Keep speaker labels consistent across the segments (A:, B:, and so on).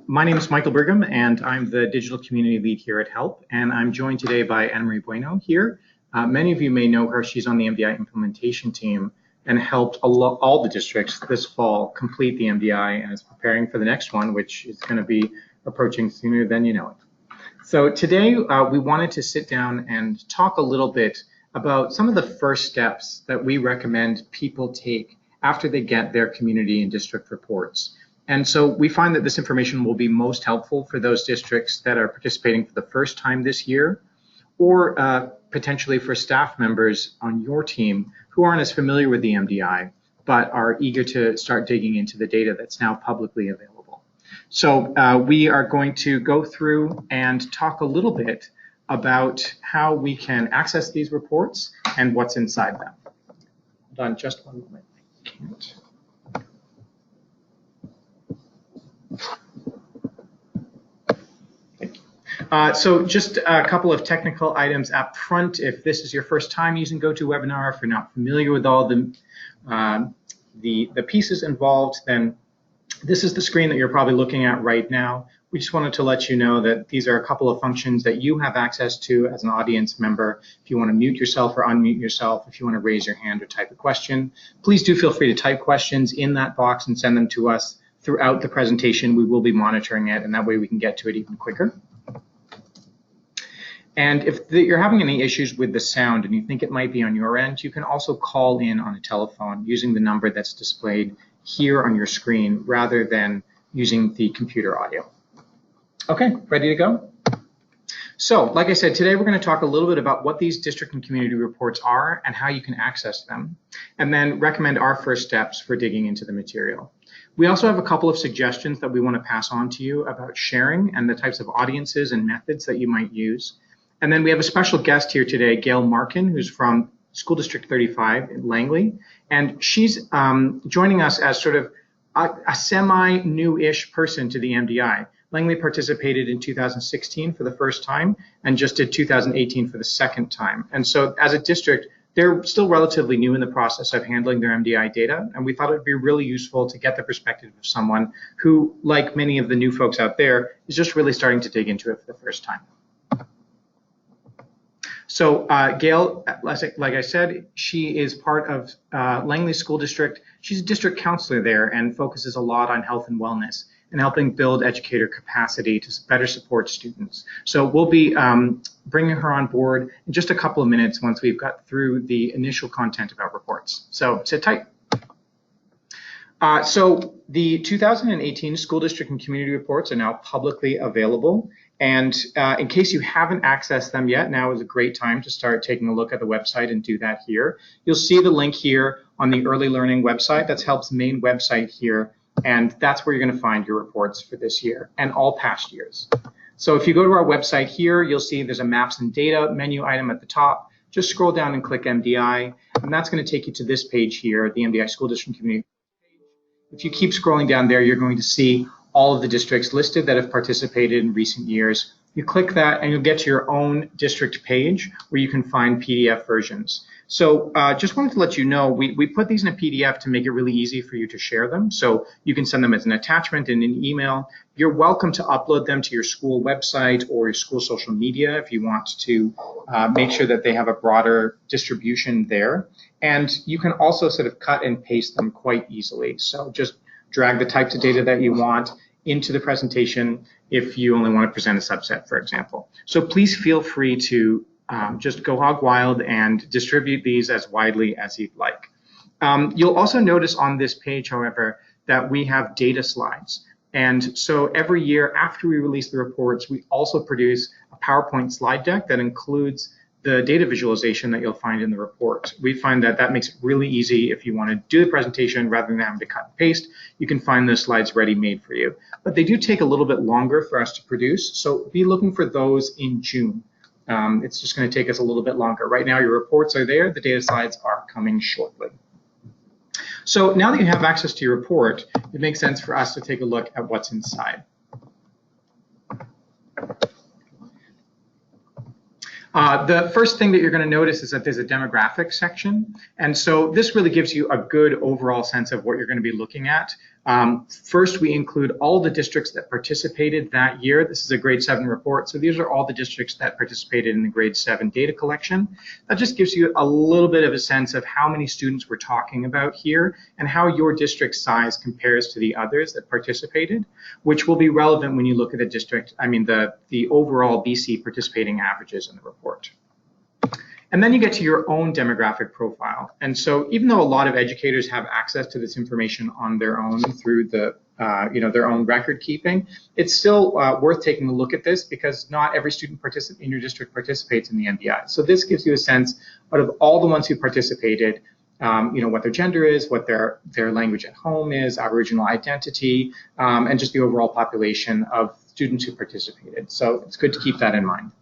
A: My name is Michael Brigham, and I'm the digital community lead here at HELP. And I'm joined today by Anna Marie Bueno here. Many of you may know her. She's on the MDI implementation team and helped all the districts this fall complete the MDI and is preparing for the next one, which is going to be approaching sooner than you know it. So today we wanted to sit down and talk a little bit about some of the first steps that we recommend people take after they get their community and district reports. And so we find that this information will be most helpful for those districts that are participating for the first time this year, or potentially for staff members on your team who aren't as familiar with the MDI, but are eager to start digging into the data that's now publicly available. So we are going to go through and talk a little bit about how we can access these reports and what's inside them. Hold on just one moment. I can't. So just a couple of technical items up front. If this is your first time using GoToWebinar, if you're not familiar with all the pieces involved, then this is the screen that you're probably looking at right now. We just wanted to let you know that these are a couple of functions that you have access to as an audience member. If you want to mute yourself or unmute yourself, if you want to raise your hand or type a question, please do feel free to type questions in that box and send them to us throughout the presentation. We will be monitoring it, and that way we can get to it even quicker. And if you're having any issues with the sound and you think it might be on your end, you can also call in on a telephone using the number that's displayed here on your screen rather than using the computer audio. Okay, ready to go? So, like I said, today we're going to talk a little bit about what these district and community reports are and how you can access them, and then recommend our first steps for digging into the material. We also have a couple of suggestions that we want to pass on to you about sharing and the types of audiences and methods that you might use. And then we have a special guest here today, Gail Markin, who's from School District 35 in Langley. And she's joining us as sort of a semi-new-ish person to the MDI. Langley participated in 2016 for the first time and just did 2018 for the second time. And so as a district, they're still relatively new in the process of handling their MDI data, and we thought it would be really useful to get the perspective of someone who, like many of the new folks out there, is just really starting to dig into it for the first time. So Gail, like I said, she is part of Langley School District. She's a district counselor there and focuses a lot on health and wellness and helping build educator capacity to better support students. So we'll be bringing her on board in just a couple of minutes once we've got through the initial content about reports. So sit tight. So the 2018 school district and community reports are now publicly available. And in case you haven't accessed them yet, now is a great time to start taking a look at the website and do that here. You'll see the link here on the Early Learning website. That's HELP's main website here. And that's where you're going to find your reports for this year and all past years. So if you go to our website here, you'll see there's a Maps and Data menu item at the top. Just scroll down and click MDI, and that's going to take you to this page here, the MDI School District Community page. If you keep scrolling down there, you're going to see all of the districts listed that have participated in recent years. You click that and you'll get to your own district page where you can find PDF versions. So just wanted to let you know, we put these in a PDF to make it really easy for you to share them. So you can send them as an attachment in an email. You're welcome to upload them to your school website or your school social media if you want to make sure that they have a broader distribution there. And you can also sort of cut and paste them quite easily. So just drag the types of data that you want into the presentation if you only want to present a subset, for example. So please feel free to just go hog wild and distribute these as widely as you'd like. You'll also notice on this page, however, that we have data slides. And so every year after we release the reports, we also produce a PowerPoint slide deck that includes the data visualization that you'll find in the report. We find that that makes it really easy if you want to do the presentation rather than having to cut and paste. You can find those slides ready made for you. But they do take a little bit longer for us to produce, so be looking for those in June. It's just going to take us a little bit longer. Right now your reports are there, the data slides are coming shortly. So now that you have access to your report, it makes sense for us to take a look at what's inside. The first thing that you're going to notice is that there's a demographics section. And so this really gives you a good overall sense of what you're going to be looking at. First, we include all the districts that participated that year. This is a grade 7 report, so these are all the districts that participated in the grade 7 data collection. That just gives you a little bit of a sense of how many students we're talking about here and how your district size compares to the others that participated, which will be relevant when you look at the overall BC participating averages in the report. And then you get to your own demographic profile. And so even though a lot of educators have access to this information on their own through their own record keeping, it's still worth taking a look at this because not every student in your district participates in the MDI. So this gives you a sense out of all the ones who participated, what their gender is, what their language at home is, Aboriginal identity, and just the overall population of students who participated. So it's good to keep that in mind.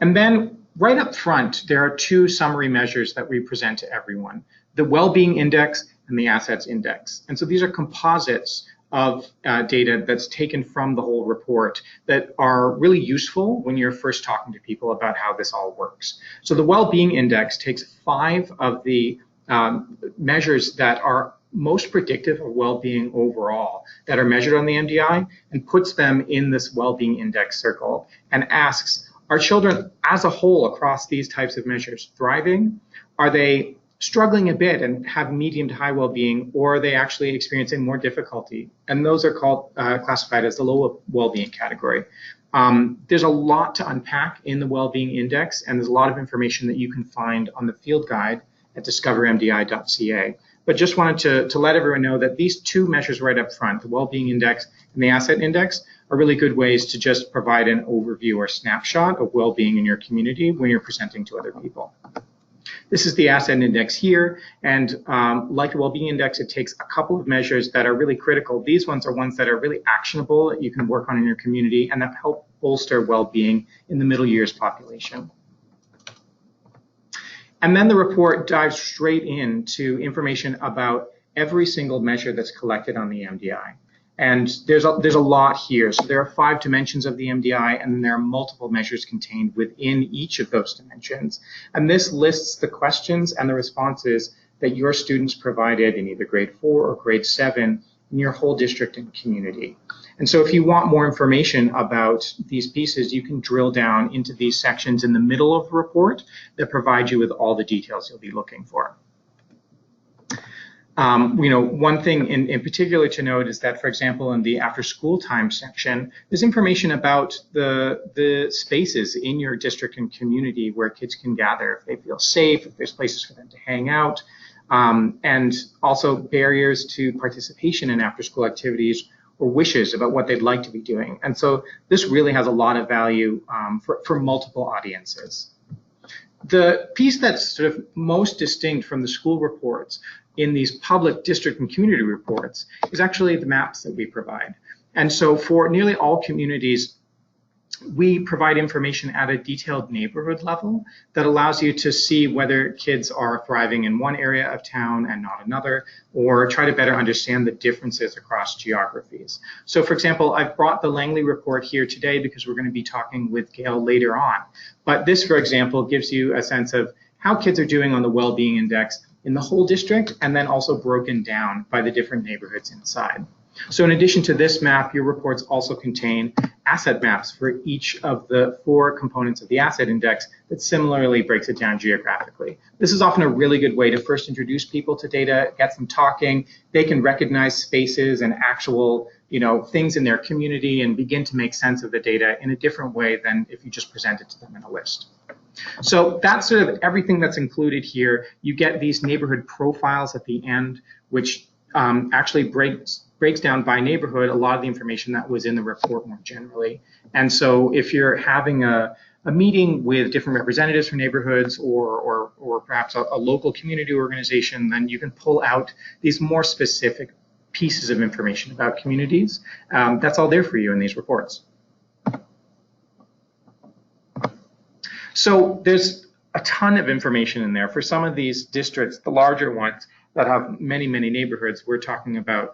A: And then right up front, there are 2 summary measures that we present to everyone, the well-being index and the assets index. And so these are composites of data that's taken from the whole report that are really useful when you're first talking to people about how this all works. So the well-being index takes 5 of the measures that are most predictive of well-being overall that are measured on the MDI and puts them in this well-being index circle and asks, are children as a whole across these types of measures thriving? Are they struggling a bit and have medium to high well-being, or are they actually experiencing more difficulty? And those are classified as the low well-being category. There's a lot to unpack in the well-being index, and there's a lot of information that you can find on the field guide at discovermdi.ca. But just wanted to let everyone know that these 2 measures right up front, the well-being index and the asset index, are really good ways to just provide an overview or snapshot of well-being in your community when you're presenting to other people. This is the asset index here, and like the well-being index, it takes a couple of measures that are really critical. These ones are ones that are really actionable that you can work on in your community and that help bolster well-being in the middle years population. And then the report dives straight into information about every single measure that's collected on the MDI. And there's a lot here. So there are 5 dimensions of the MDI, and then there are multiple measures contained within each of those dimensions. And this lists the questions and the responses that your students provided in either grade 4 or grade 7 in your whole district and community. And so if you want more information about these pieces, you can drill down into these sections in the middle of the report that provide you with all the details you'll be looking for. One thing in particular to note is that, for example, in the after school time section, there's information about the spaces in your district and community where kids can gather if they feel safe, if there's places for them to hang out, and also barriers to participation in after school activities or wishes about what they'd like to be doing. And so this really has a lot of value for multiple audiences. The piece that's sort of most distinct from the school reports in these public district and community reports is actually the maps that we provide. And so for nearly all communities, we provide information at a detailed neighborhood level that allows you to see whether kids are thriving in one area of town and not another, or try to better understand the differences across geographies. So for example, I've brought the Langley report here today because we're going to be talking with Gale later on. But this, for example, gives you a sense of how kids are doing on the well-being index in the whole district, and then also broken down by the different neighborhoods inside. So in addition to this map, your reports also contain asset maps for each of the 4 components of the asset index that similarly breaks it down geographically. This is often a really good way to first introduce people to data, get them talking. They can recognize spaces and actual things in their community and begin to make sense of the data in a different way than if you just present it to them in a list. So that's sort of everything that's included here. You get these neighborhood profiles at the end, which actually breaks down by neighborhood a lot of the information that was in the report more generally. And so if you're having a meeting with different representatives from neighborhoods or perhaps a local community organization, then you can pull out these more specific pieces of information about communities. That's all there for you in these reports. So there's a ton of information in there. For some of these districts, the larger ones that have many, many neighborhoods, we're talking about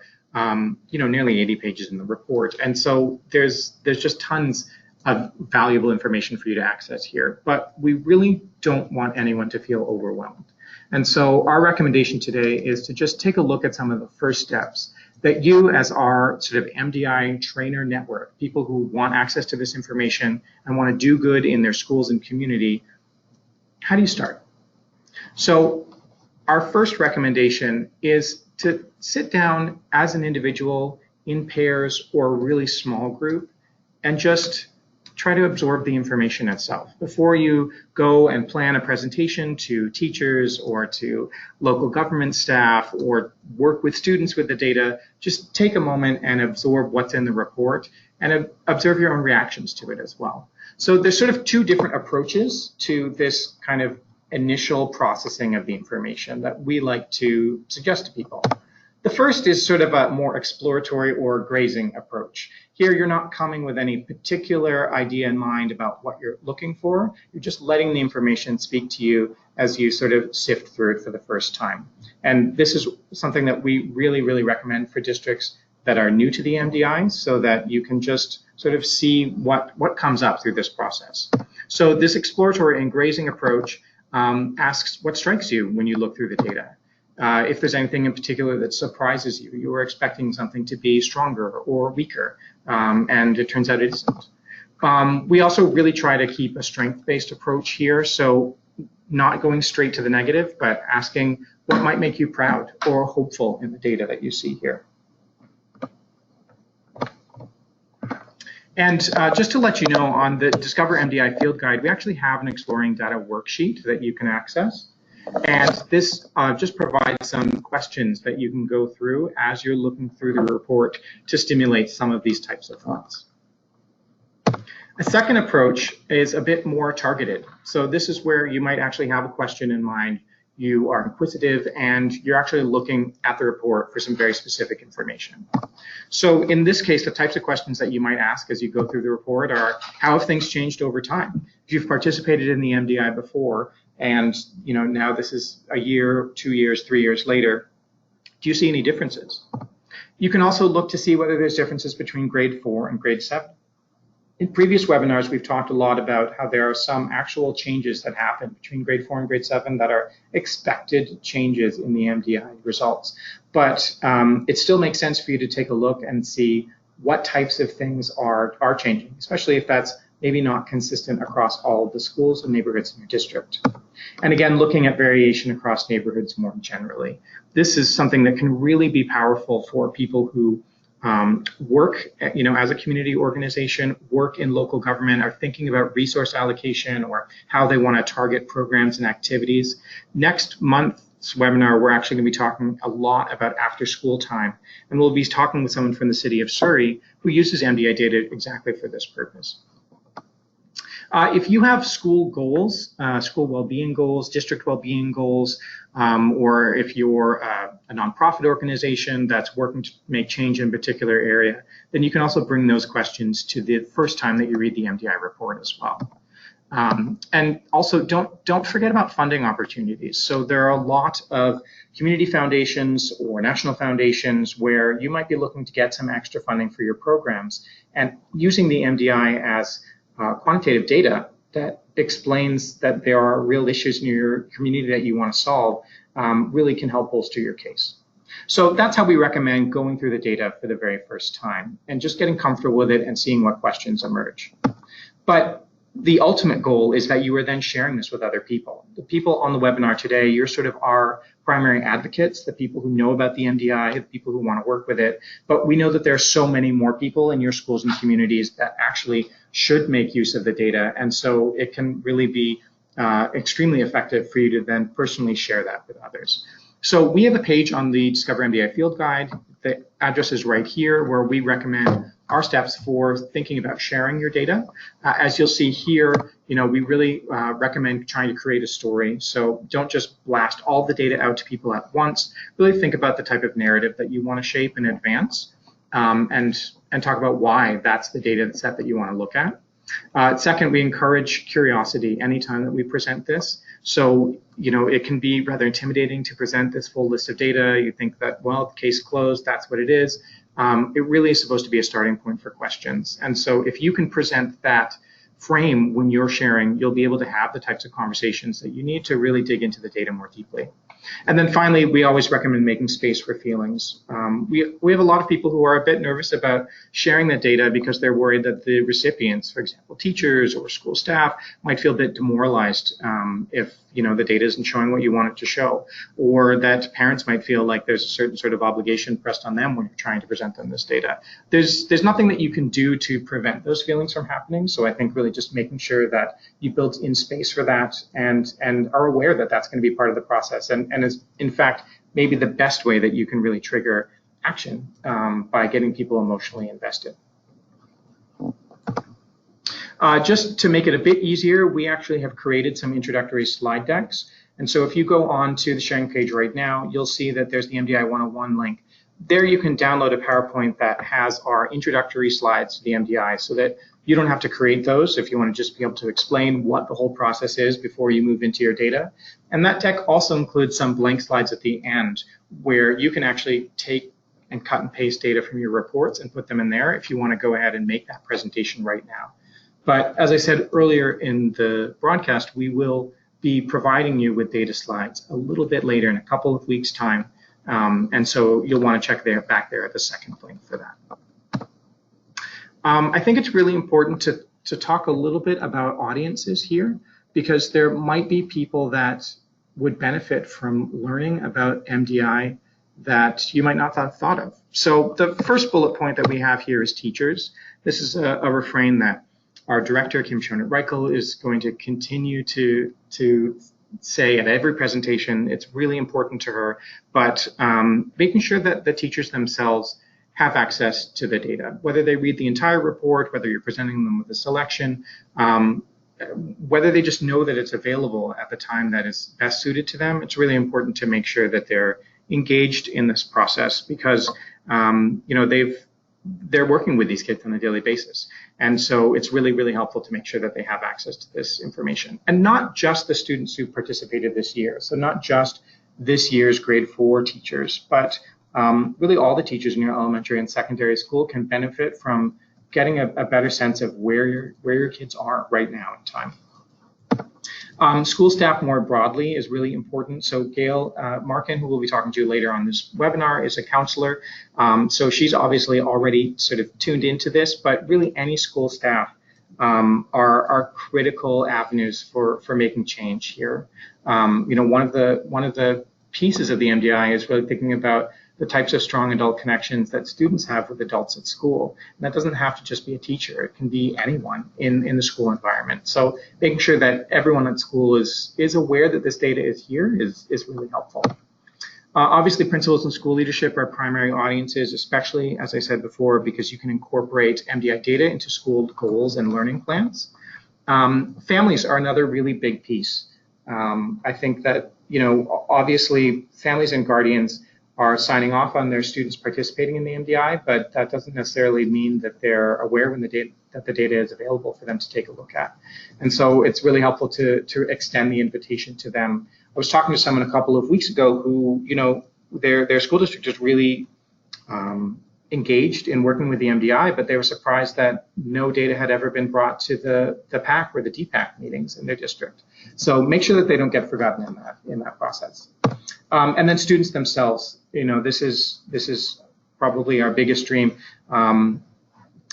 A: nearly 80 pages in the report. And so there's just tons of valuable information for you to access here. But we really don't want anyone to feel overwhelmed. And so our recommendation today is to just take a look at some of the first steps that you, as our sort of MDI trainer network, people who want access to this information and want to do good in their schools and community, how do you start? So our first recommendation is to sit down as an individual in pairs or a really small group and just try to absorb the information itself. Before you go and plan a presentation to teachers or to local government staff or work with students with the data, just take a moment and absorb what's in the report and observe your own reactions to it as well. So there's sort of two different approaches to this kind of initial processing of the information that we like to suggest to people. The first is sort of a more exploratory or grazing approach. Here, you're not coming with any particular idea in mind about what you're looking for. You're just letting the information speak to you as you sort of sift through it for the first time. And this is something that we really, really recommend for districts that are new to the MDI so that you can just sort of see what comes up through this process. So this exploratory and grazing approach asks what strikes you when you look through the data. If there's anything in particular that surprises you, you were expecting something to be stronger or weaker, and it turns out it isn't. We also really try to keep a strength-based approach here, so not going straight to the negative, but asking what might make you proud or hopeful in the data that you see here. And just to let you know, on the Discover MDI Field Guide, we actually have an Exploring Data worksheet that you can access. And this just provides some questions that you can go through as you're looking through the report to stimulate some of these types of thoughts. A second approach is a bit more targeted. So this is where you might actually have a question in mind. You are inquisitive and you're actually looking at the report for some very specific information. So in this case, the types of questions that you might ask as you go through the report are, how have things changed over time? If you've participated in the MDI before, and now this is a year, 2 years, 3 years later, do you see any differences? You can also look to see whether there's differences between grade 4 and grade 7. In previous webinars, we've talked a lot about how there are some actual changes that happen between grade 4 and grade 7 that are expected changes in the MDI results. But it still makes sense for you to take a look and see what types of things are changing, especially if that's maybe not consistent across all of the schools and neighborhoods in your district. And again, looking at variation across neighborhoods more generally. This is something that can really be powerful for people who work, as a community organization, work in local government, are thinking about resource allocation or how they want to target programs and activities. Next month's webinar, we're actually going to be talking a lot about after school time, and we'll be talking with someone from the city of Surrey who uses MDI data exactly for this purpose. If you have school goals, school well-being goals, district well-being goals, or if you're a nonprofit organization that's working to make change in a particular area, then you can also bring those questions to the first time that you read the MDI report as well. And also don't forget about funding opportunities. So there are a lot of community foundations or national foundations where you might be looking to get some extra funding for your programs, and using the MDI as quantitative data that explains that there are real issues in your community that you want to solve really can help bolster your case. So that's how we recommend going through the data for the very first time and just getting comfortable with it and seeing what questions emerge. But the ultimate goal is that you are then sharing this with other people. The people on the webinar today, you're sort of our primary advocates, the people who know about the MDI, the people who want to work with it. But we know that there are so many more people in your schools and communities that actually should make use of the data. And so it can really be extremely effective for you to then personally share that with others. So we have a page on the Discover MDI Field Guide. The address is right here, where we recommend our steps for thinking about sharing your data. As you'll see here, we really recommend trying to create a story. So don't just blast all the data out to people at once. Really think about the type of narrative that you want to shape in advance, and talk about why that's the data set that you want to look at. Second, we encourage curiosity anytime that we present this. So, it can be rather intimidating to present this full list of data. You think that, well, case closed, that's what it is. It really is supposed to be a starting point for questions. And so if you can present that frame when you're sharing, you'll be able to have the types of conversations that you need to really dig into the data more deeply. And then finally, we always recommend making space for feelings. We have a lot of people who are a bit nervous about sharing the data because they're worried that the recipients, for example, teachers or school staff, might feel a bit demoralized if the data isn't showing what you want it to show, or that parents might feel like there's a certain sort of obligation pressed on them when you're trying to present them this data. There's nothing that you can do to prevent those feelings from happening. So I think really just making sure that you built in space for that and are aware that that's going to be part of the process and is in fact maybe the best way that you can really trigger action by getting people emotionally invested. Just to make it a bit easier, we actually have created some introductory slide decks. And so if you go on to the sharing page right now, you'll see that there's the MDI 101 link. There you can download a PowerPoint that has our introductory slides to the MDI so that you don't have to create those if you want to just be able to explain what the whole process is before you move into your data. And that deck also includes some blank slides at the end where you can actually take and cut and paste data from your reports and put them in there if you want to go ahead and make that presentation right now. But as I said earlier in the broadcast, we will be providing you with data slides a little bit later in a couple of weeks' time. And so you'll want to check back there at the second link for that. I think it's really important to talk a little bit about audiences here, because there might be people that would benefit from learning about MDI that you might not have thought of. So the first bullet point that we have here is teachers. This is a refrain that our director, Kim Schoenert-Reichel, is going to continue to say at every presentation. It's really important to her, but making sure that the teachers themselves have access to the data, whether they read the entire report, whether you're presenting them with a selection, whether they just know that it's available at the time that is best suited to them. It's really important to make sure that they're engaged in this process because they're working with these kids on a daily basis. And so it's really, really helpful to make sure that they have access to this information. And not just the students who participated this year. So not just this year's grade 4 teachers, but really all the teachers in your elementary and secondary school can benefit from getting a better sense of where your kids are right now in time. School staff more broadly is really important. So Gail Markin, who we'll be talking to later on this webinar, is a counselor. So she's obviously already sort of tuned into this, but really any school staff are critical avenues for making change here. One of the pieces of the MDI is really thinking about the types of strong adult connections that students have with adults at school. And that doesn't have to just be a teacher. It can be anyone in the school environment. So making sure that everyone at school is aware that this data is here is really helpful. Obviously, principals and school leadership are primary audiences, especially, as I said before, because you can incorporate MDI data into school goals and learning plans. Families are another really big piece. I think that, obviously, families and guardians are signing off on their students participating in the MDI, but that doesn't necessarily mean that they're aware that the data is available for them to take a look at. And so it's really helpful to extend the invitation to them. I was talking to someone a couple of weeks ago who, their school district is really engaged in working with the MDI, but they were surprised that no data had ever been brought to the PAC or the DPAC meetings in their district. So make sure that they don't get forgotten in that process. And then students themselves, this is probably our biggest dream.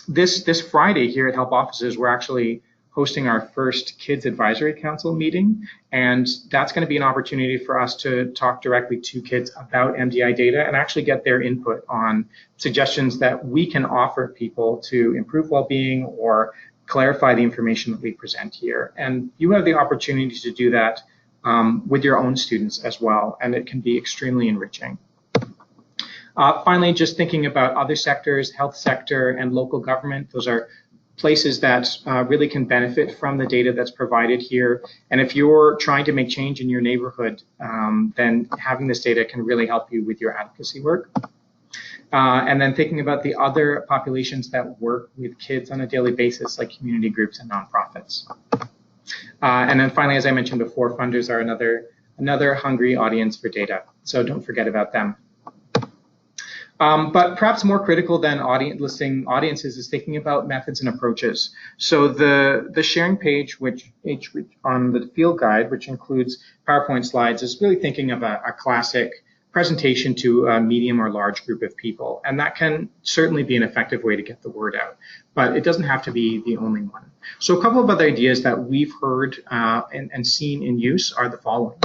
A: This Friday here at Help Offices, we're actually hosting our first Kids Advisory Council meeting, and that's going to be an opportunity for us to talk directly to kids about MDI data and actually get their input on suggestions that we can offer people to improve well-being or clarify the information that we present here. And you have the opportunity to do that with your own students as well, and it can be extremely enriching. Finally, just thinking about other sectors, health sector and local government, those are places that really can benefit from the data that's provided here. And if you're trying to make change in your neighborhood, then having this data can really help you with your advocacy work. And then thinking about the other populations that work with kids on a daily basis, like community groups and nonprofits. And then finally, as I mentioned before, funders are another hungry audience for data. So don't forget about them. But perhaps more critical than listing audiences is thinking about methods and approaches. So the sharing page, which on the field guide, which includes PowerPoint slides, is really thinking of a classic presentation to a medium or large group of people. And that can certainly be an effective way to get the word out, but it doesn't have to be the only one. So a couple of other ideas that we've heard and seen in use are the following.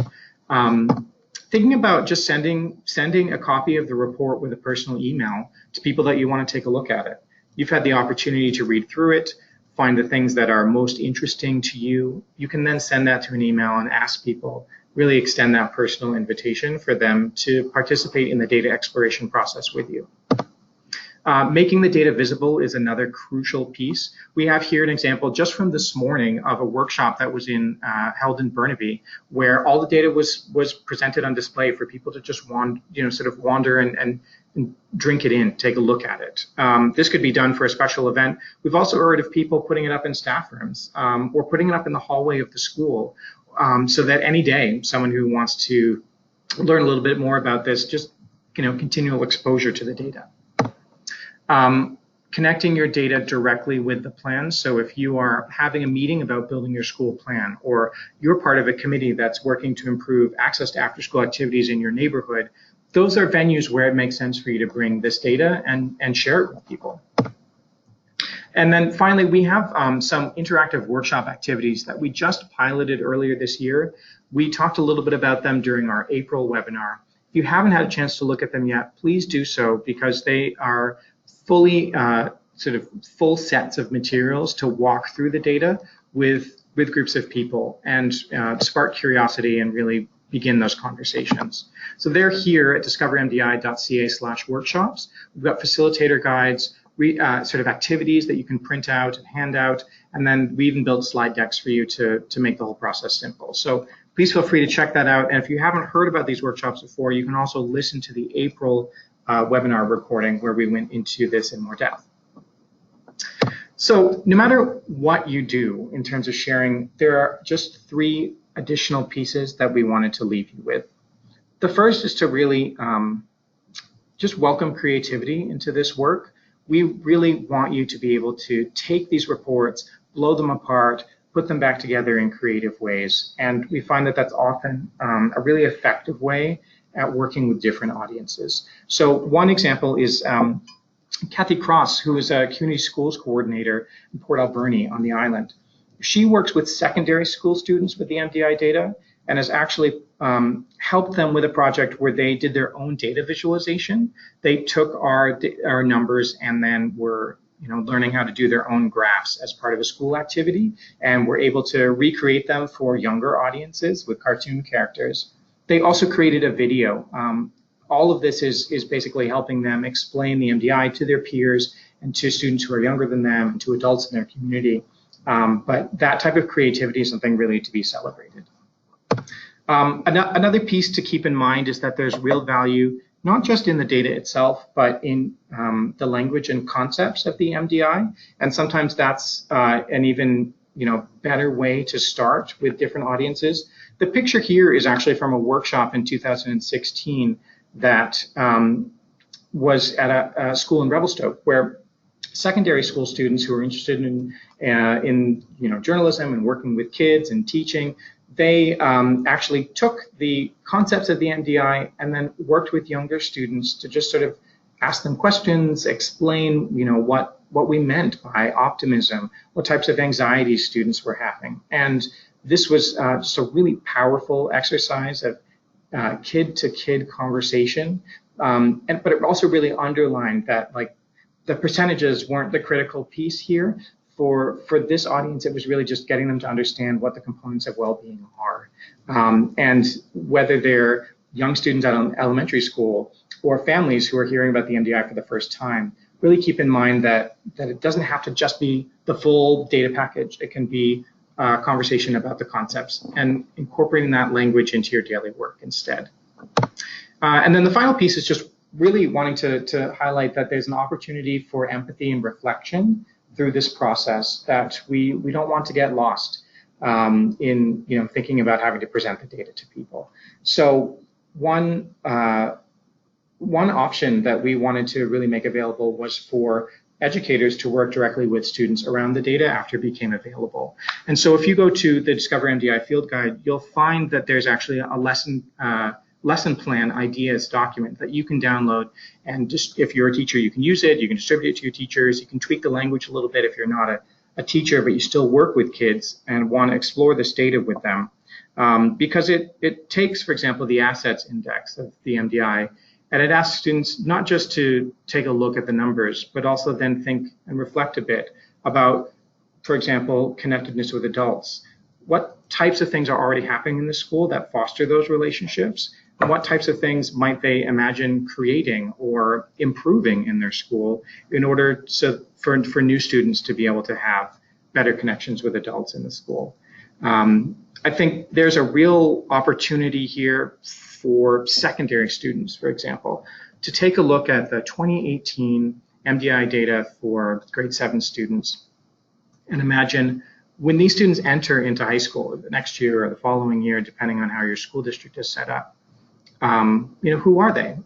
A: Thinking about just sending a copy of the report with a personal email to people that you want to take a look at it. You've had the opportunity to read through it, find the things that are most interesting to you. You can then send that to an email and ask people, really extend that personal invitation for them to participate in the data exploration process with you. Making the data visible is another crucial piece. We have here an example just from this morning of a workshop that was held in Burnaby, where all the data was presented on display for people to just wander and drink it in, take a look at it. This could be done for a special event. We've also heard of people putting it up in staff rooms or putting it up in the hallway of the school, so that any day someone who wants to learn a little bit more about this, just continual exposure to the data. Connecting your data directly with the plan. So if you are having a meeting about building your school plan, or you're part of a committee that's working to improve access to after-school activities in your neighborhood, those are venues where it makes sense for you to bring this data and share it with people. And then finally, we have some interactive workshop activities that we just piloted earlier this year. We talked a little bit about them during our April webinar. If you haven't had a chance to look at them yet, please do so, because they are fully full sets of materials to walk through the data with groups of people and spark curiosity and really begin those conversations. So they're here at discovermdi.ca/workshops. We've got facilitator guides, activities that you can print out and hand out, and then we even built slide decks for you to make the whole process simple. So please feel free to check that out. And if you haven't heard about these workshops before, you can also listen to the April webinar recording where we went into this in more depth. So no matter what you do in terms of sharing, there are just 3 additional pieces that we wanted to leave you with. The first is to really just welcome creativity into this work. We really want you to be able to take these reports, blow them apart, put them back together in creative ways. And we find that that's often a really effective way at working with different audiences. So one example is Kathy Cross, who is a community schools coordinator in Port Alberni on the island. She works with secondary school students with the MDI data and has actually helped them with a project where they did their own data visualization. They took our numbers and then were learning how to do their own graphs as part of a school activity, and were able to recreate them for younger audiences with cartoon characters. They also created a video. All of this is basically helping them explain the MDI to their peers and to students who are younger than them and to adults in their community. But that type of creativity is something really to be celebrated. Another piece to keep in mind is that there's real value, not just in the data itself, but in the language and concepts of the MDI. And sometimes that's an even better way to start with different audiences. The picture here is actually from a workshop in 2016 that was at a school in Revelstoke, where secondary school students who are interested in journalism and working with kids and teaching, they actually took the concepts of the MDI and then worked with younger students to just sort of ask them questions, explain what we meant by optimism, what types of anxieties students were having. And this was just a really powerful exercise of kid-to-kid conversation, but it also really underlined that the percentages weren't the critical piece here. For this audience, it was really just getting them to understand what the components of well-being are, and whether they're young students at elementary school or families who are hearing about the MDI for the first time. Really keep in mind that it doesn't have to just be the full data package. It can be a conversation about the concepts and incorporating that language into your daily work instead. And then the final piece is just really wanting to highlight that there's an opportunity for empathy and reflection through this process, that we don't want to get lost in thinking about having to present the data to people. So one one option that we wanted to really make available was for educators to work directly with students around the data after it became available. And so if you go to the Discover MDI Field Guide, you'll find that there's actually a lesson plan ideas document that you can download, and just if you're a teacher, you can use it, you can distribute it to your teachers, you can tweak the language a little bit if you're not a teacher, but you still work with kids and want to explore this data with them. Because it takes, for example, the assets index of the MDI, and it asks students not just to take a look at the numbers, but also then think and reflect a bit about, for example, connectedness with adults. What types of things are already happening in the school that foster those relationships? And what types of things might they imagine creating or improving in their school in order for new students to be able to have better connections with adults in the school? I think there's a real opportunity here for secondary students, for example, to take a look at the 2018 MDI data for grade 7 students and imagine when these students enter into high school the next year or the following year, depending on how your school district is set up, who are they?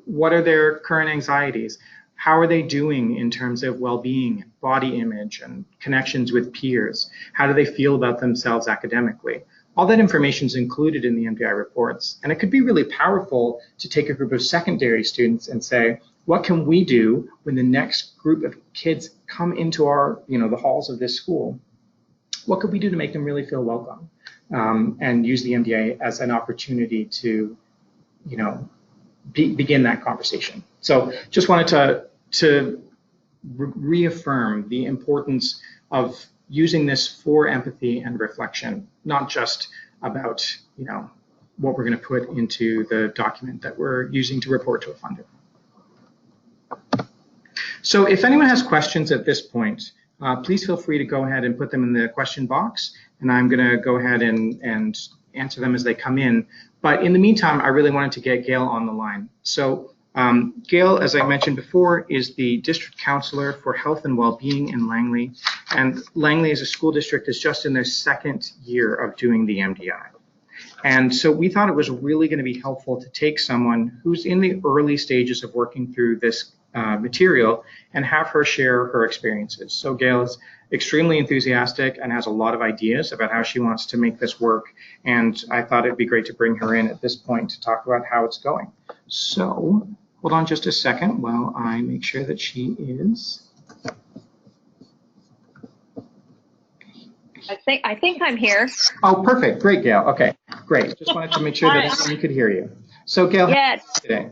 A: What are their current anxieties? How are they doing in terms of well-being, body image, and connections with peers? How do they feel about themselves academically? All that information is included in the MDI reports, and it could be really powerful to take a group of secondary students and say, what can we do when the next group of kids come into our, the halls of this school? What could we do to make them really feel welcome? And use the MDI as an opportunity to, begin that conversation. So just wanted to reaffirm the importance of using this for empathy and reflection, not just about, what we're going to put into the document that we're using to report to a funder. So if anyone has questions at this point, please feel free to go ahead and put them in the question box, and I'm going to go ahead and answer them as they come in. But in the meantime, I really wanted to get Gail on the line. So Gail, as I mentioned before, is the district counselor for health and well-being in Langley. And Langley as a school district is just in their second year of doing the MDI. And so we thought it was really going to be helpful to take someone who's in the early stages of working through this material and have her share her experiences. So Gail is extremely enthusiastic and has a lot of ideas about how she wants to make this work. And I thought it'd be great to bring her in at this point to talk about how it's going. So hold on just a second while I make sure that she is.
B: I think I'm here.
A: Oh, perfect. Great, Gail. Okay, great. Just wanted to make sure that everyone could hear you. So Gail, how are you today?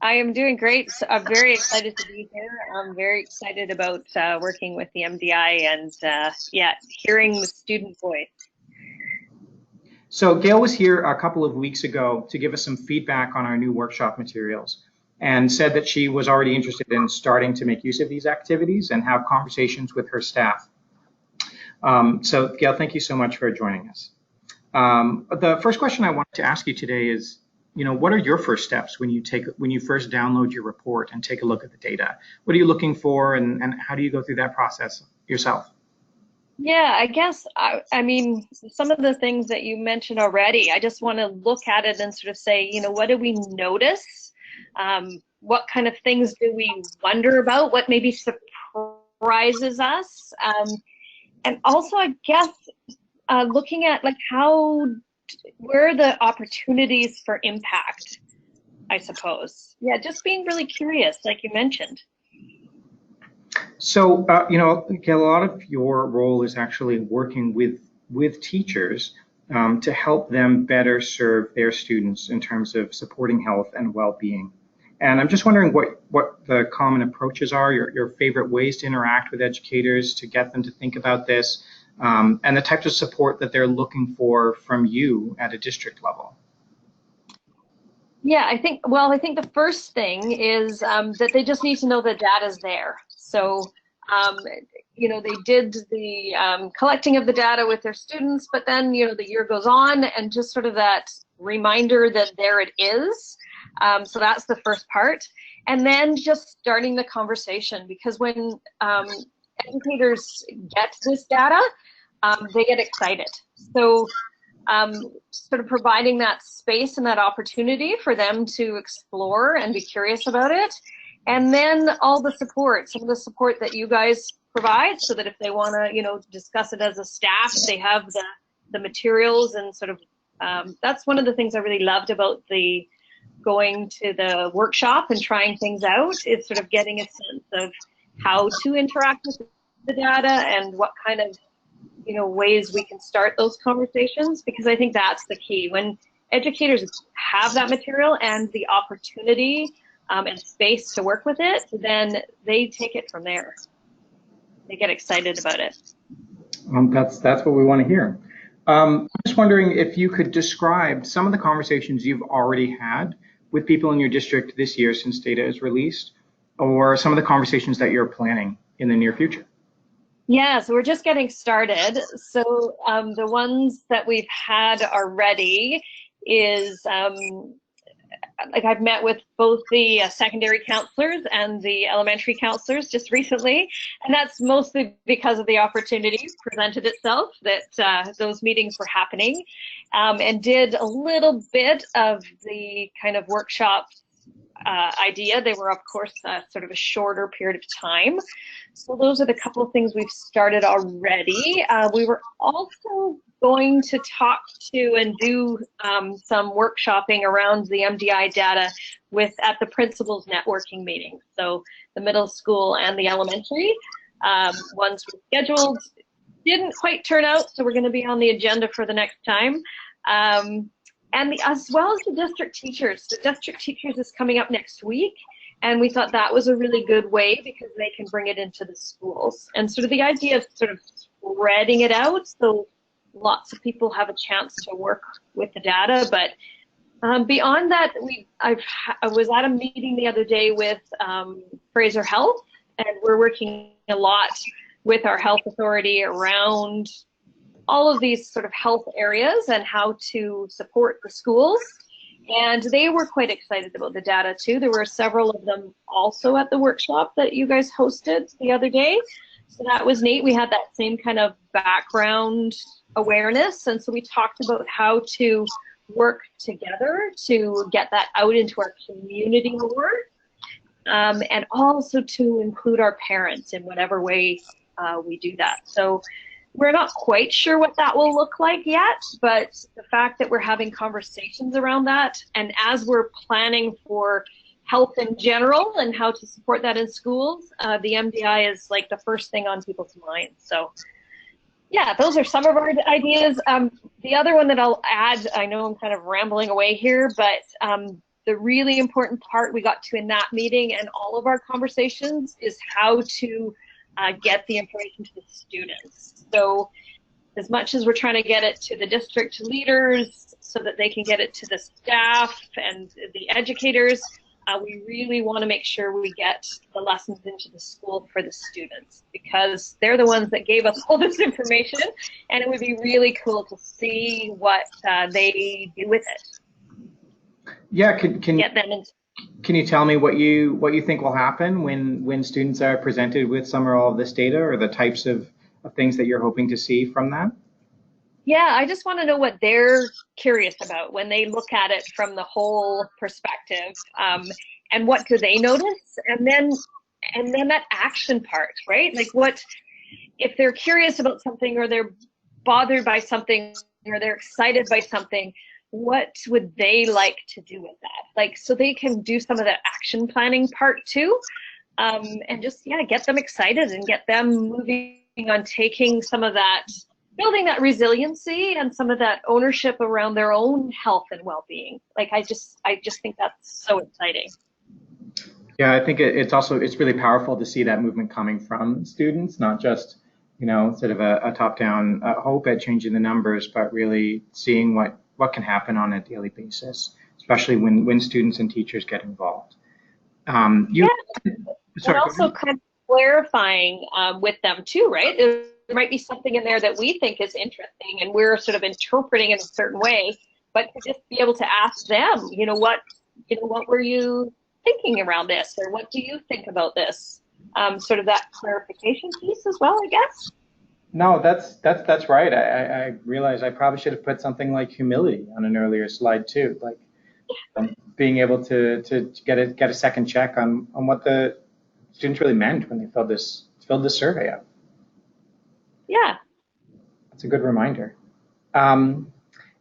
B: I am doing great. So I'm very excited to be here. I'm very excited about working with the MDI and hearing the student voice.
A: So Gail was here a couple of weeks ago to give us some feedback on our new workshop materials and said that she was already interested in starting to make use of these activities and have conversations with her staff. So Gail, thank you so much for joining us. The first question I wanted to ask you today is, what are your first steps when you first download your report and take a look at the data? What are you looking for, and how do you go through that process yourself?
B: Yeah, I guess, I mean, some of the things that you mentioned already, I just want to look at it and sort of say, what do we notice? What kind of things do we wonder about? What maybe surprises us? And also, I guess, looking at where are the opportunities for impact, I suppose. Yeah, just being really curious, like you mentioned.
A: So, Gail, a lot of your role is actually working with teachers to help them better serve their students in terms of supporting health and well-being. And I'm just wondering what the common approaches are, your favorite ways to interact with educators to get them to think about this, and the types of support that they're looking for from you at a district level.
B: Yeah, I think the first thing is that they just need to know the data's there. So, they did the collecting of the data with their students, but then, the year goes on and just sort of that reminder that there it is. So that's the first part. And then just starting the conversation, because when educators get this data, they get excited. So sort of providing that space and that opportunity for them to explore and be curious about it. And then all the support, some of the support that you guys provide, so that if they want to, you know, discuss it as a staff, they have the materials and sort of, that's one of the things I really loved about the going to the workshop and trying things out, is sort of getting a sense of how to interact with the data and what kind of, you know, ways we can start those conversations, because I think that's the key. When educators have that material and the opportunity and space to work with it, then they take it from there. They get excited about it.
A: That's what we want to hear. I'm just wondering if you could describe some of the conversations you've already had with people in your district this year since data is released, or some of the conversations that you're planning in the near future.
B: Yeah, so we're just getting started. So the ones that we've had already is, like, I've met with both the secondary counselors and the elementary counselors just recently, and that's mostly because of the opportunity presented itself that those meetings were happening, and did a little bit of the kind of workshop idea. They were, of course, sort of a shorter period of time. So those are the couple of things we've started already. We were also going to talk to and do some workshopping around the MDI data at the principals networking meeting. So the middle school and the elementary ones were scheduled. Didn't quite turn out, so we're going to be on the agenda for the next time. As well as the district teachers. The district teachers is coming up next week, and we thought that was a really good way because they can bring it into the schools. And sort of the idea of sort of spreading it out so lots of people have a chance to work with the data. But beyond that, I was at a meeting the other day with Fraser Health, and we're working a lot with our health authority around all of these sort of health areas and how to support the schools. And they were quite excited about the data too. There were several of them also at the workshop that you guys hosted the other day. So that was neat. We had that same kind of background awareness. And so we talked about how to work together to get that out into our community more, and also to include our parents in whatever way we do that. So we're not quite sure what that will look like yet, but the fact that we're having conversations around that, and as we're planning for health in general and how to support that in schools, the MDI is like the first thing on people's minds. So yeah, those are some of our ideas. The other one that I'll add, I know I'm kind of rambling away here, but the really important part we got to in that meeting and all of our conversations is how to get the information to the students. So as much as we're trying to get it to the district leaders so that they can get it to the staff and the educators, we really want to make sure we get the lessons into the school for the students, because they're the ones that gave us all this information, and it would be really cool to see what they do with it.
A: Yeah, can
B: get them into.
A: Can you tell me what you think will happen when students are presented with some or all of this data, or the types of things that you're hoping to see from that?
B: Yeah, I just want to know what they're curious about when they look at it from the whole perspective, and what do they notice, and then that action part, right? Like, what if they're curious about something, or they're bothered by something, or they're excited by something, what would they like to do with that? Like, so they can do some of that action planning part too, and just, yeah, get them excited and get them moving on taking some of that, building that resiliency and some of that ownership around their own health and well-being. Like, I just think that's so exciting.
A: Yeah, I think it's really powerful to see that movement coming from students, not just, sort of a top-down hope at changing the numbers, but really seeing what can happen on a daily basis, especially when students and teachers get involved.
B: And also kind of clarifying with them too, right? There might be something in there that we think is interesting and we're sort of interpreting in a certain way, but to just be able to ask them, what were you thinking around this, or what do you think about this? Sort of that clarification piece as well, I guess.
A: No, that's right. I realize I probably should have put something like humility on an earlier slide too, like being able to get a second check on what the students really meant when they filled this survey out.
B: Yeah.
A: That's a good reminder. Um,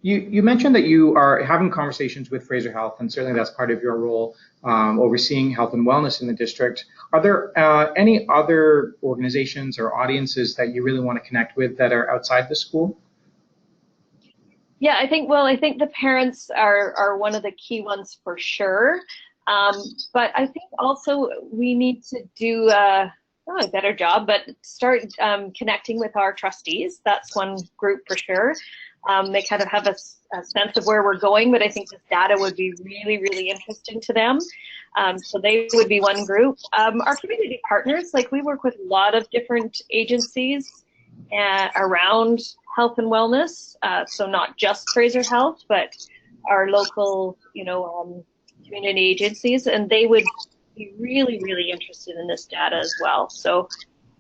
A: you mentioned that you are having conversations with Fraser Health, and certainly that's part of your role overseeing health and wellness in the district. Are there any other organizations or audiences that you really want to connect with that are outside the school?
B: Yeah, I think the parents are one of the key ones for sure. Um, but I think also we need to do not a better job, but start connecting with our trustees. That's one group for sure. They kind of have a sense of where we're going, but I think this data would be really, really interesting to them. So they would be one group. Our community partners, like we work with a lot of different agencies around health and wellness. So not just Fraser Health, but our local, community agencies, and they would be really, really interested in this data as well. So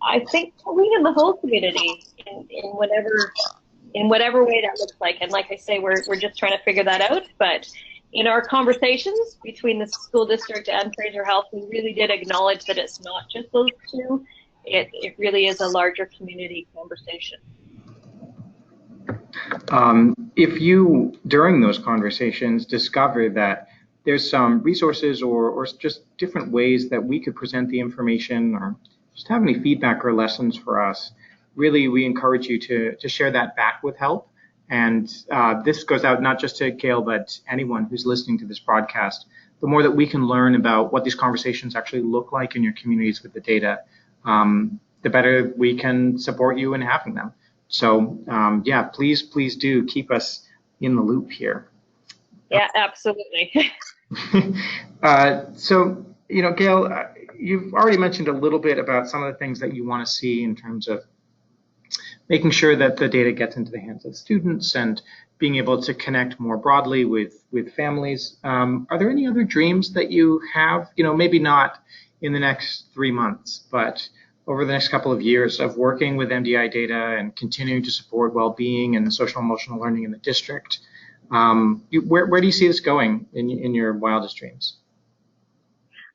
B: I think we in the whole community in whatever way that looks like. And like I say, we're just trying to figure that out. But in our conversations between the school district and Fraser Health, we really did acknowledge that it's not just those two. It really is a larger community conversation.
A: If you, during those conversations, discover that there's some resources or just different ways that we could present the information or just have any feedback or lessons for us, really we encourage you to share that back with help. And this goes out not just to Gail, but anyone who's listening to this broadcast. The more that we can learn about what these conversations actually look like in your communities with the data, the better we can support you in having them. So yeah, please do keep us in the loop here.
B: Yeah, absolutely.
A: So, Gail, you've already mentioned a little bit about some of the things that you want to see in terms of making sure that the data gets into the hands of students and being able to connect more broadly with families. Are there any other dreams that you have, maybe not in the next 3 months, but over the next couple of years of working with MDI data and continuing to support well-being and social emotional learning in the district? Where do you see this going in your wildest dreams?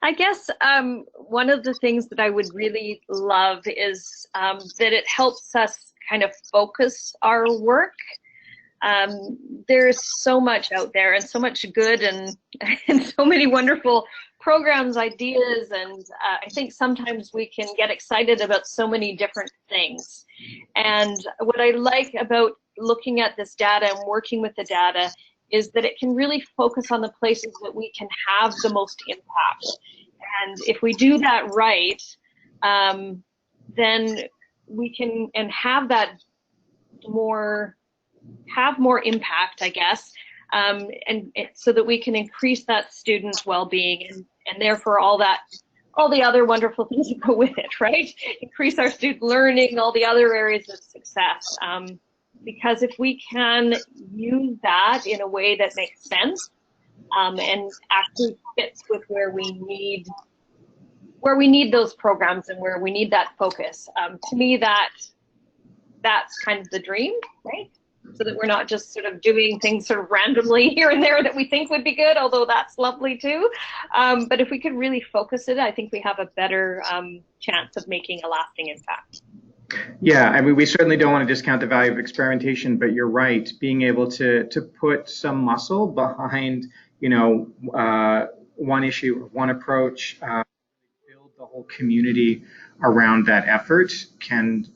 B: I guess one of the things that I would really love is that it helps us kind of focus our work. There's so much out there and so much good and so many wonderful programs, ideas, and I think sometimes we can get excited about so many different things. And what I like about looking at this data and working with the data is that it can really focus on the places that we can have the most impact. And if we do that right, then we can have that more impact, I guess, and so that we can increase that student's well-being and therefore all the other wonderful things that go with it, right? Increase our student learning, all the other areas of success. Because if we can use that in a way that makes sense and actually fits with where we need those programs and where we need that focus, to me that's kind of the dream, right? So that we're not just sort of doing things sort of randomly here and there that we think would be good, although that's lovely too. But if we could really focus it, I think we have a better chance of making a lasting impact.
A: Yeah, I mean, we certainly don't want to discount the value of experimentation, but you're right. Being able to put some muscle behind, one issue, one approach, build the whole community around that effort can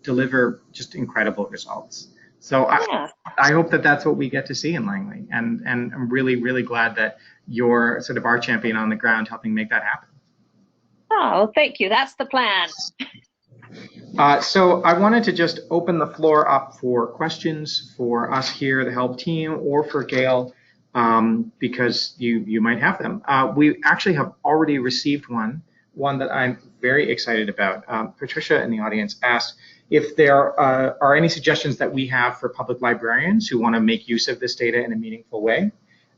A: deliver just incredible results. So yeah. I hope that that's what we get to see in Langley, and I'm really, really glad that you're sort of our champion on the ground helping make that happen.
B: Oh, thank you. That's the plan.
A: So I wanted to just open the floor up for questions for us here, the help team, or for Gail, because you might have them. We actually have already received one that I'm very excited about. Patricia in the audience asked if there are any suggestions that we have for public librarians who want to make use of this data in a meaningful way.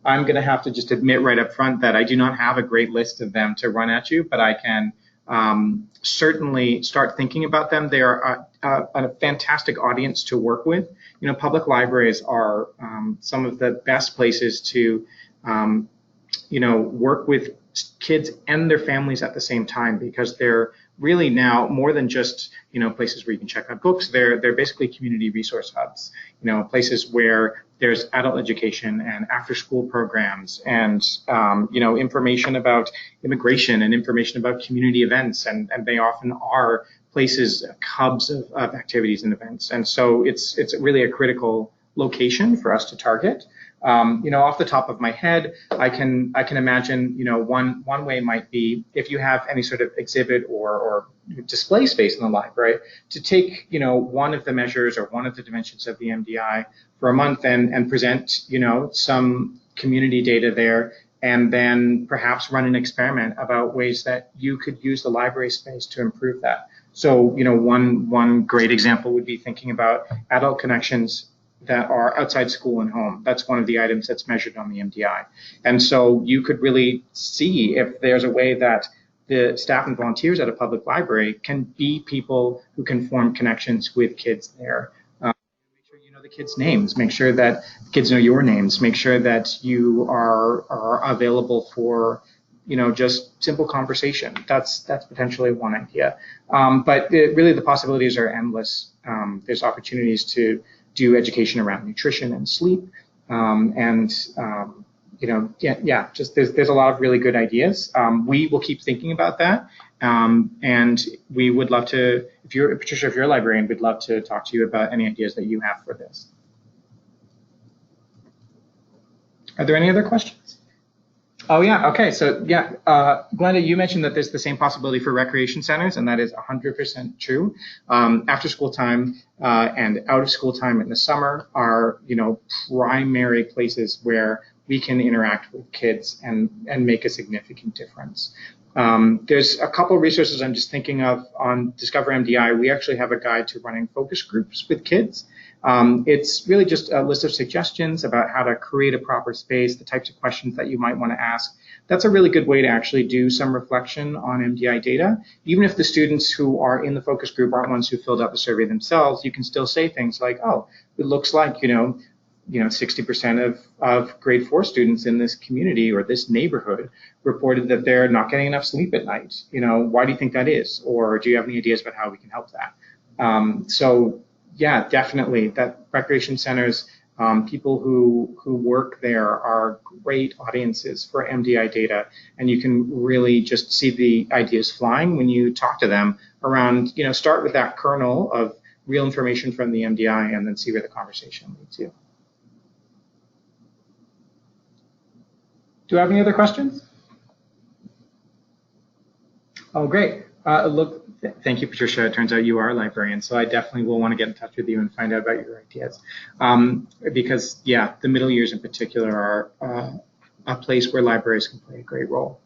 A: I'm going to have to just admit right up front that I do not have a great list of them to run at you, but I can certainly start thinking about them. They are a fantastic audience to work with. You know, public libraries are some of the best places to, you know, work with kids and their families at the same time, because they're really now more than just, you know, places where you can check out books. They're basically community resource hubs, you know, places where there's adult education and after school programs and, you know, information about immigration and information about community events. And they often are places, hubs of activities and events. And so it's really a critical location for us to target. You know, off the top of my head, I can imagine, you know, one way might be if you have any sort of exhibit or display space in the library, to take, you know, one of the measures or one of the dimensions of the MDI for a month and present, you know, some community data there, and then perhaps run an experiment about ways that you could use the library space to improve that. So, you know, one great example would be thinking about adult connections that are outside school and home. That's one of the items that's measured on the MDI. And so you could really see if there's a way that the staff and volunteers at a public library can be people who can form connections with kids there. Make sure you know the kids' names, make sure that kids know your names, make sure that you are available for, you know, just simple conversation. That's potentially one idea. But really the possibilities are endless. There's opportunities to do education around nutrition and sleep, you know, just there's a lot of really good ideas. We will keep thinking about that, and we would love to, Patricia, if you're a librarian, we'd love to talk to you about any ideas that you have for this. Are there any other questions? Oh yeah, okay, so yeah, Glenda, you mentioned that there's the same possibility for recreation centers, and that is 100% true. After school time and out of school time in the summer are, you know, primary places where we can interact with kids and make a significant difference. There's a couple of resources I'm just thinking of on Discover MDI. We actually have a guide to running focus groups with kids. It's really just a list of suggestions about how to create a proper space, the types of questions that you might want to ask. That's a really good way to actually do some reflection on MDI data. Even if the students who are in the focus group aren't ones who filled out the survey themselves, you can still say things like, oh, it looks like, you know, 60% of grade 4 students in this community or this neighborhood reported that they're not getting enough sleep at night. You know, why do you think that is? Or do you have any ideas about how we can help that? So yeah, definitely that recreation centers, people who work there are great audiences for MDI data. And you can really just see the ideas flying when you talk to them around, you know, start with that kernel of real information from the MDI and then see where the conversation leads you. Do you have any other questions? Oh, great. Look, thank you, Patricia. It turns out you are a librarian, so I definitely will want to get in touch with you and find out about your ideas. Because, yeah, the middle years in particular are a place where libraries can play a great role.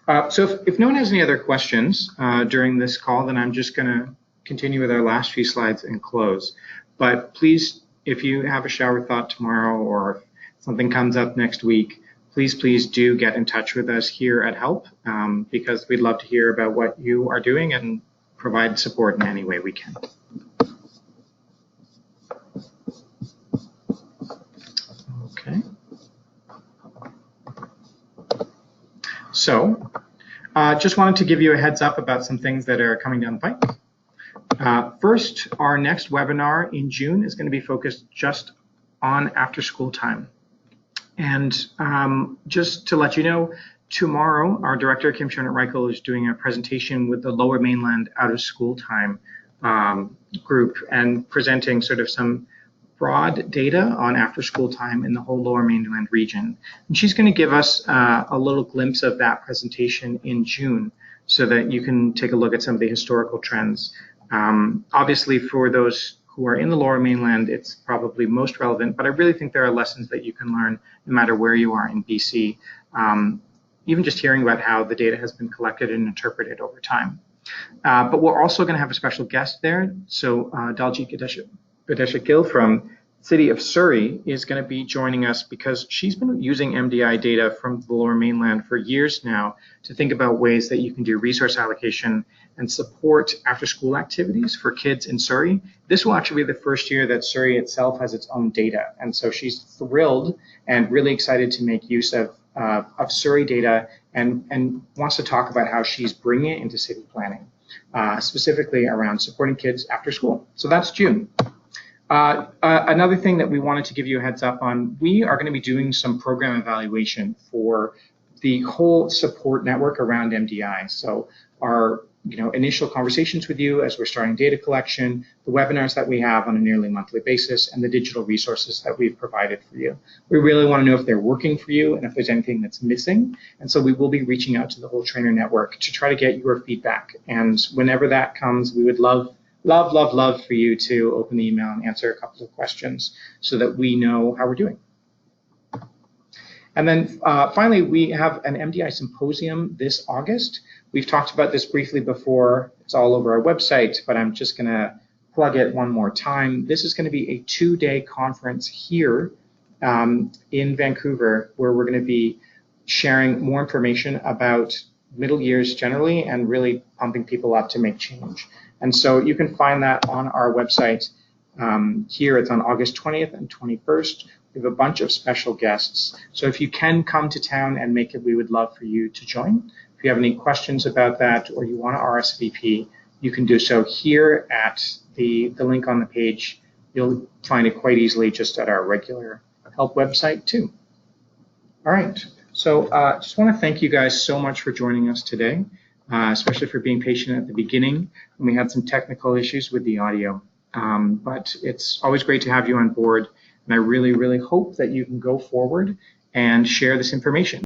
A: So if no one has any other questions during this call, then I'm just going to continue with our last few slides and close. But please, if you have a shower thought tomorrow or something comes up next week, please do get in touch with us here at HELP, because we'd love to hear about what you are doing and provide support in any way we can. Okay. So just wanted to give you a heads up about some things that are coming down the pipe. First, our next webinar in June is going to be focused just on after school time. And just to let you know, tomorrow our director, Kim Schoenert-Reichel, is doing a presentation with the Lower Mainland out of school time group and presenting sort of some broad data on after school time in the whole Lower Mainland region. And she's going to give us a little glimpse of that presentation in June so that you can take a look at some of the historical trends. Obviously, for those who are in the Lower Mainland, it's probably most relevant, but I really think there are lessons that you can learn no matter where you are in BC, even just hearing about how the data has been collected and interpreted over time. But we're also going to have a special guest there. So Daljeet Gadesha Gill from City of Surrey is going to be joining us because she's been using MDI data from the Lower Mainland for years now to think about ways that you can do resource allocation and support after-school activities for kids in Surrey. This will actually be the first year that Surrey itself has its own data, and so she's thrilled and really excited to make use of Surrey data and wants to talk about how she's bringing it into city planning, specifically around supporting kids after school. So that's June. Another thing that we wanted to give you a heads up on, we are going to be doing some program evaluation for the whole support network around MDI. So our initial conversations with you as we're starting data collection, the webinars that we have on a nearly monthly basis, and the digital resources that we've provided for you. We really want to know if they're working for you and if there's anything that's missing. And so we will be reaching out to the whole trainer network to try to get your feedback. And whenever that comes, we would love for you to open the email and answer a couple of questions so that we know how we're doing. And then finally, we have an MDI symposium this August. We've talked about this briefly before. It's all over our website, but I'm just going to plug it one more time. This is going to be a 2-day conference here in Vancouver, where we're going to be sharing more information about middle years generally and really pumping people up to make change. And so you can find that on our website here. It's on August 20th and 21st. We have a bunch of special guests. So if you can come to town and make it, we would love for you to join. If you have any questions about that or you want to RSVP, you can do so here at the link on the page. You'll find it quite easily just at our regular help website too. All right. So just want to thank you guys so much for joining us today, especially for being patient at the beginning when we had some technical issues with the audio. But it's always great to have you on board. And I really, really hope that you can go forward and share this information.